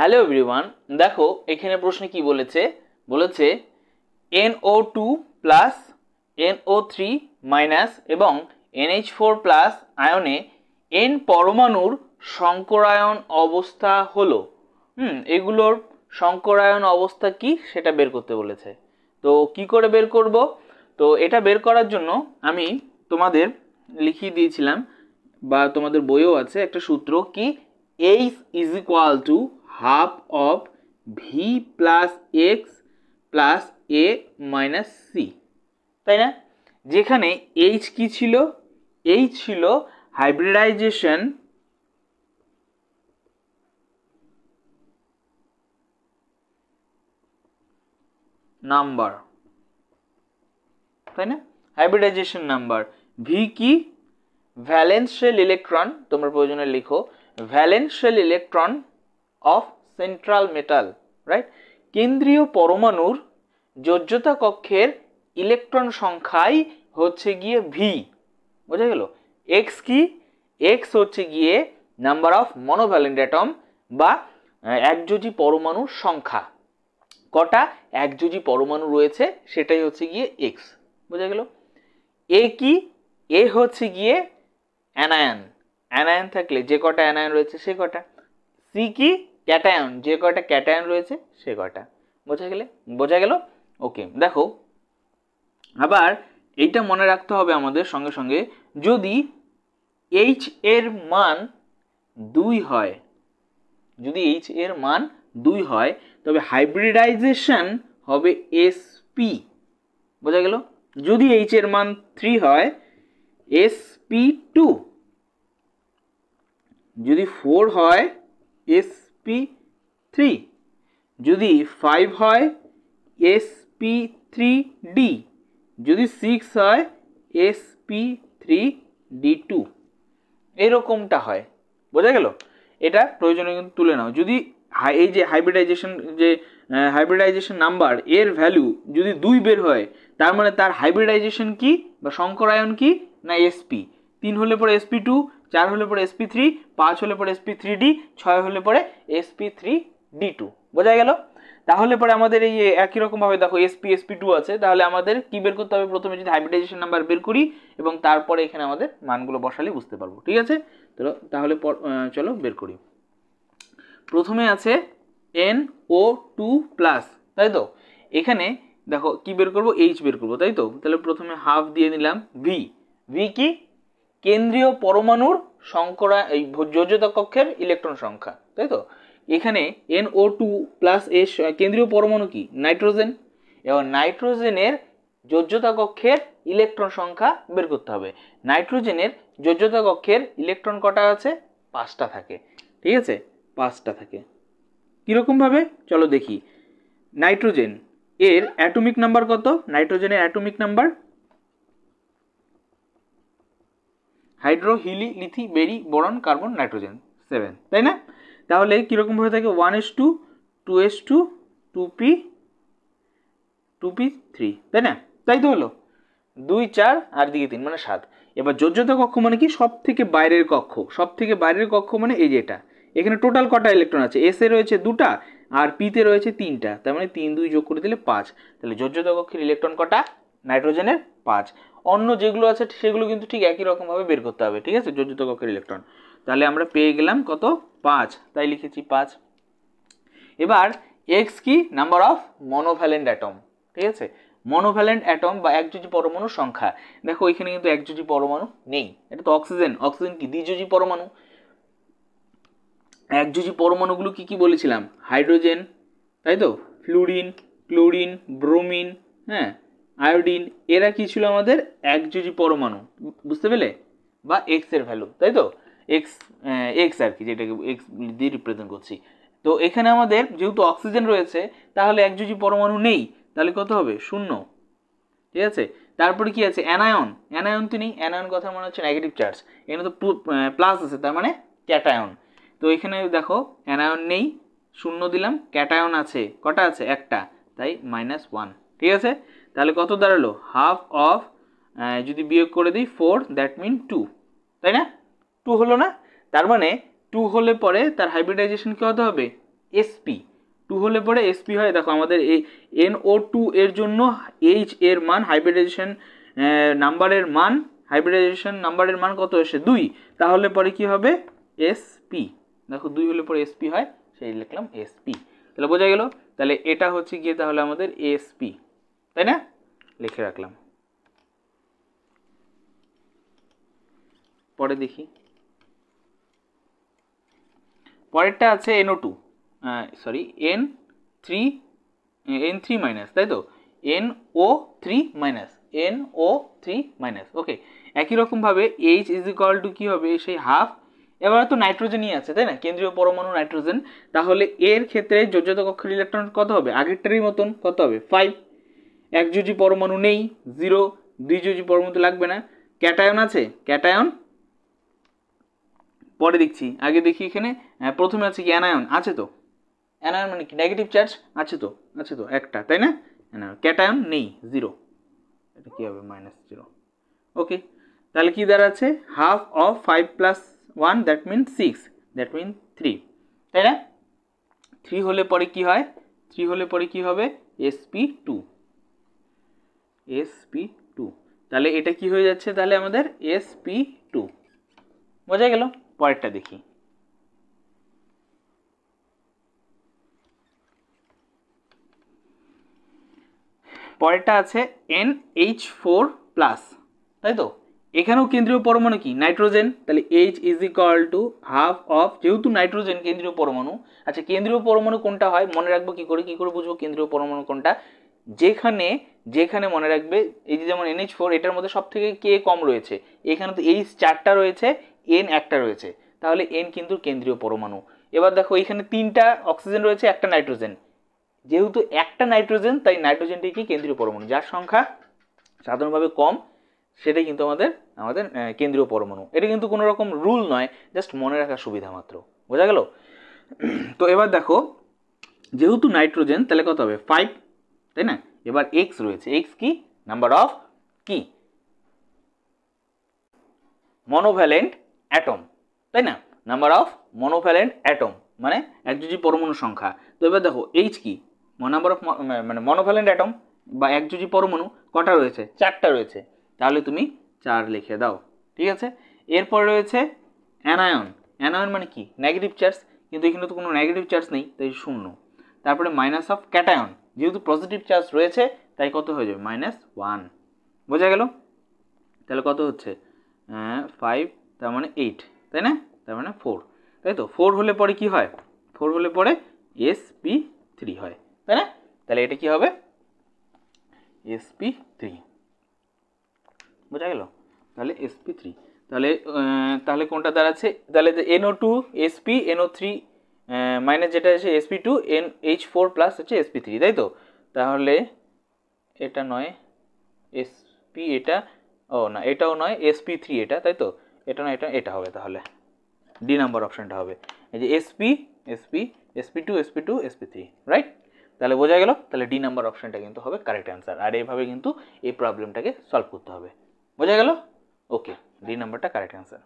Hello everyone, দেখো এখানে প্রশ্নে কি বলেছে বলেছে NO2 প্লাস NO3 মাইনাস এবং NH4 প্লাস আয়নে N পরমাণুর সংকরায়ন অবস্থা হলো। এগুলোর সংকরায়ন অবস্থা কি সেটা বের করতে বলেছে। তো কি করে বের করব? তো এটা বের করার জন্য আমি তোমাদের লিখিয়ে দিয়েছিলাম বা তোমাদের বইও আছে একটা সূত্র, কি H is equal to half of V plus X plus A minus C, তাই না? যেখানে এইচ কি ছিল? এইচ ছিল হাইব্রিডাইজেশন নাম্বার, তাই না? Hybridization number. ভি কি? ভ্যালেন্স শেল ইলেকট্রন, তোমরা প্রয়োজনে লিখো valence shell electron of central metal, right? কেন্দ্রীয় পরমাণুর যোজ্যতা কক্ষের ইলেকট্রন সংখ্যাই হচ্ছে গিয়ে ভি। বোঝা গেল? এক্স কি? এক্স হচ্ছে গিয়ে নাম্বার অফ মনোভ্যালেন্ট অ্যাটম বা একযোজী পরমাণুর সংখ্যা। কটা একযোজী পরমাণু রয়েছে সেটাই হচ্ছে গিয়ে এক্স। বোঝা গেল? এ কি? এ হচ্ছে গিয়ে অ্যানায়ন। অ্যানায়ন থাকলে যে কটা অ্যানায়ন রয়েছে সে কটা। সি কি? ক্যাটায়ন, যে কটা ক্যাটায়ন রয়েছে সে কটা। বোঝা গেল? ওকে, দেখো আবার এইটা মনে রাখতে হবে আমাদের সঙ্গে সঙ্গে, যদি এইচ এর মান 2 হয়, যদি এইচ এর মান 2 হয় তবে হাইব্রিডাইজেশন হবে sp। বোঝা গেল? যদি এইচ এর মান 3 হয় sp2, যদি 4 হয় sp3, যদি 5 হয় sp3d, যদি 6 হয় sp3d2, এরকমটা হয়। বোঝা গেল? এটা প্রয়োজনে কিন্তু তুলে নাও। যদি এই যে হাইব্রিডাইজেশন নাম্বার এর ভ্যালু যদি 2 বের হয়, তার মানে তার হাইব্রিডাইজেশন কি বা সংকরায়ন কি না sp। 3 হলে পরে sp2, 4 হলে পরে sp3, 5 হলে পরে sp3d, 6 হলে পরে sp3d2। বোঝা গেল? তাহলে পরে আমাদের এই একই রকম ভাবে দেখো sp2 আছে, তাহলে আমাদের কি বের করতে হবে? প্রথমে যদি হাইব্রিডাইজেশন নাম্বার বের করি এবং তারপরে এখানে আমাদের মানগুলো বসালে বুঝতে পারবো। ঠিক আছে? তাহলে চলো বের করি। প্রথমে আছে NO2 প্লাস, তাই তো? এখানে দেখো কি বের করবো? H বের করবো, তাই তো? তাহলে প্রথমে হাফ দিয়ে নিলাম ভি। ভি কি? কেন্দ্রীয় পরমাণুর এই যোজ্যতা কক্ষের ইলেকট্রন সংখ্যা, তাই তো? এখানে NO2 প্লাস এর কেন্দ্রীয় পরমাণু কি? নাইট্রোজেন। এবং নাইট্রোজেনের যোজ্যতা কক্ষের ইলেকট্রন সংখ্যা বের করতে হবে। নাইট্রোজেনের যোজ্যতা কক্ষের ইলেকট্রন কটা আছে? 5টা থাকে। ঠিক আছে? 5টা থাকে। কিরকম ভাবে চলো দেখি। নাইট্রোজেন এর অ্যাটমিক নাম্বার কত? নাইট্রোজেনের অ্যাটমিক নাম্বার হাইড্রো, হিলি, লিথি, বেরি, বোরন, কার্বন, নাইট্রোজেন 7, তাই না? তাহলে কিরকম ভাবে থাকে? 1s2, 2s2, 2p, 2p3, তাই না? তাই তো হলো 2, 4 আর দিকে 3 মানে 7। এবার যোজ্যতা কক্ষ মানে কি? সব থেকে বাইরের কক্ষ। সব থেকে বাইরের কক্ষ মানে এই যে এটা। এখানে টোটাল কটা ইলেকট্রন আছে? এস এ রয়েছে 2টা আর পিতে রয়েছে 3টা, তার মানে 3 2 যোগ করে দিলে 5। তাহলে যোজ্যতা কক্ষের ইলেকট্রন কটা? নাইট্রোজেনের 5। অন্য যেগুলো আছে সেগুলো কিন্তু ঠিক একই রকম ভাবে বের করতে হবে। ঠিক আছে? যোজ্যতা কক্ষের ইলেকট্রন। তাহলে আমরা পেয়ে গেলাম কত? 5, তাই লিখেছি 5। এবার এক্স কি? Number of monovalent atom. ঠিক আছে? মনোভ্যালেন্ট অ্যাটম বা একযোজী পরমাণুর সংখ্যা। দেখো এখানে কিন্তু একযোজী পরমাণু নেই, এটা তো অক্সিজেন। অক্সিজেন কি? দ্বিযোজী পরমাণু। একযোজী পরমাণুগুলো কি কি বলেছিলাম? হাইড্রোজেন, তাই তো? ফ্লুরিন, ক্লোরিন, ব্রোমিন, হ্যাঁ, আয়োডিন, এরা কি ছিল? আমাদের একযোজী পরমাণু। বুঝতে পেলে? বা এক্স এর ভ্যালু, তাই তো? এক্স আর কি, যেটাকে এক্স দিয়ে রিপ্রেজেন্ট করছি। তো এখানে আমাদের যেহেতু অক্সিজেন রয়েছে তাহলে একযোজী পরমাণু নেই, তাহলে কত হবে? 0। ঠিক আছে? তারপরে কি আছে? অ্যানায়ন। অ্যানায়ন তো নেই। অ্যানায়ন কথা মনে হচ্ছে নেগেটিভ চার্জ, এখানে তো প্লাস আছে, তার মানে ক্যাটায়ন। তো এখানে দেখো অ্যানায়ন নেই, 0 দিলাম। ক্যাটায়ন আছে, কটা আছে? একটা, তাই -1। ঠিক আছে? তাহলে কত দাঁড়ালো? হাফ অফ, যদি বিয়োগ করে দিই 4, দ্যাট মিন 2, তাই না? 2 হলো না? তার মানে 2 হলে পরে তার হাইব্রিডাইজেশন কি হতে হবে? এসপি, 2 হলে পরে এসপি হয়। দেখো আমাদের এই NO2 এর জন্য এইচ এর মান হাইব্রিডাইজেশন নাম্বারের মান কত এসে 2, তাহলে পরে কি হবে এসপি। দেখো 2 হলে পরে এসপি হয়, সেই লিখলাম এসপি। তাহলে বোঝা গেল, তাহলে এটা হচ্ছে গিয়ে তাহলে আমাদের এসপি, তাই না, লিখে রাখলাম। পরে দেখি, পরেরটা আছে NO2 সরি N3 মাইনাস, তাই তো, NO3 মাইনাস। ওকে, একই রকমভাবে H ইজ ইকুয়াল টু কী হবে, সেই হাফ, এবার তো নাইট্রোজেনই আছে তাই না, কেন্দ্রীয় পরমাণু নাইট্রোজেন, তাহলে এর ক্ষেত্রে যোজ্যত কক্ষের ইলেকট্রন কত হবে, আগেরটারই মতন কত হবে 5। একযোজী পরমাণু নেই 0, দ্বিযোজী পরমাণু তো লাগবে না। ক্যাটায়ন আছে, ক্যাটায়ন পরে দেখছি, আগে দেখি এখানে প্রথমে আছে কি অ্যানায়ন, আছে তো, অ্যানায়ন মানে কি নেগেটিভ চার্জ, আছে তো একটা, তাই না, অ্যানায়ন। ক্যাটায়ন নেই 0, এটা কি হবে -0। ওকে, তাহলে কি দাঁড়াচ্ছে, half of 5 + 1 that mean 6, that mean 3, তাই না। 3 হলে পরে কি হয়, 3 হলে পরে কি হবে sp2, তাহলে এটা কি হয়ে যাচ্ছে তাহলে আমাদের sp2, বোঝা গেল। পরেরটা দেখি, পরেরটা আছে NH4+, তাই তো, এখানেও কেন্দ্রীয় পরমাণু কি নাইট্রোজেন, তাহলে H is equal to half of, যেহেতু নাইট্রোজেন কেন্দ্রীয় পরমাণু। আচ্ছা, কেন্দ্রীয় পরমাণু কোনটা হয় মনে রাখবো কি করে বুঝবো কেন্দ্রীয় পরমাণু কোনটা, যেখানে মনে রাখবে, এই যে যেমন NH4, এটার মধ্যে সব থেকে কে কম রয়েছে, এখানে তো H 4টা রয়েছে, N একটা রয়েছে, তাহলে N কিন্তু কেন্দ্রীয় পরমাণু। এবার দেখো এখানে 3টা অক্সিজেন রয়েছে, একটা নাইট্রোজেন, যেহেতু একটা নাইট্রোজেন তাই নাইট্রোজেনটি কি কেন্দ্রীয় পরমাণু, যার সংখ্যা সাধারণভাবে কম সেটাই কিন্তু আমাদের কেন্দ্রীয় পরমাণু। এটা কিন্তু কোনো রকম রুল নয়, জাস্ট মনে রাখার সুবিধা মাত্র, বোঝা গেল। তো এবার দেখো, যেহেতু নাইট্রোজেন তাহলে কত হবে 5, তাই না। এবার এক্স রয়েছে, এক্স কি নাম্বার অফ কি মনোভ্যালেন্ট অ্যাটম, তাই না, নাম্বার অফ মনোভ্যালেন্ট অ্যাটম মানে একযোজী পরমাণু সংখ্যা। তো এবার দেখো এইচ কি নাম্বার অফ মানে মনোভ্যালেন্ট অ্যাটম বা একযোজী পরমাণু কটা রয়েছে, 4টা রয়েছে, তাহলে তুমি 4 লিখে দাও, ঠিক আছে। এরপর রয়েছে অ্যানায়ন, অ্যানায়ন মানে কি নেগেটিভ চার্জ, কিন্তু এখানে তো কোনো নেগেটিভ চার্জ নেই তাই 0। তারপরে মাইনাস অফ ক্যাটায়ন, যেহেতু পজিটিভ চার্জ রয়েছে তাই কত হয়ে যাবে -1, বোঝা গেল। তাহলে কত হচ্ছে 5, তার মানে 8, তাই না, তার মানে 4, তাই তো। 4 হলে পরে কি হয়, 4 হলে পরে sp3 হয়, তাই না। তাহলে এটা কি হবে sp3, বোঝা গেল। তাহলে sp3, তাহলে কোনটা দাঁড়াচ্ছে, তাহলে NO2 sp, NO3 মাইনাস যেটা আছে sp2, NH4+ হচ্ছে sp3, তাই তো। তাহলে এটা নয় sp, এটা না, এটাও নয় sp3, এটা তাই তো, এটা নয়, এটা হবে, তাহলে ডি নাম্বার অপশনটা হবে এই যে sp2 sp3, রাইট। তাহলে বোঝা গেল, তাহলে ডি নাম্বার অপশনটা কিন্তু হবে কারেক্ট অ্যান্সার। আর এইভাবে কিন্তু এই প্রবলেমটাকে সলভ করতে হবে, বোঝা গেল। ওকে, ডি নাম্বারটা কারেক্ট অ্যান্সার।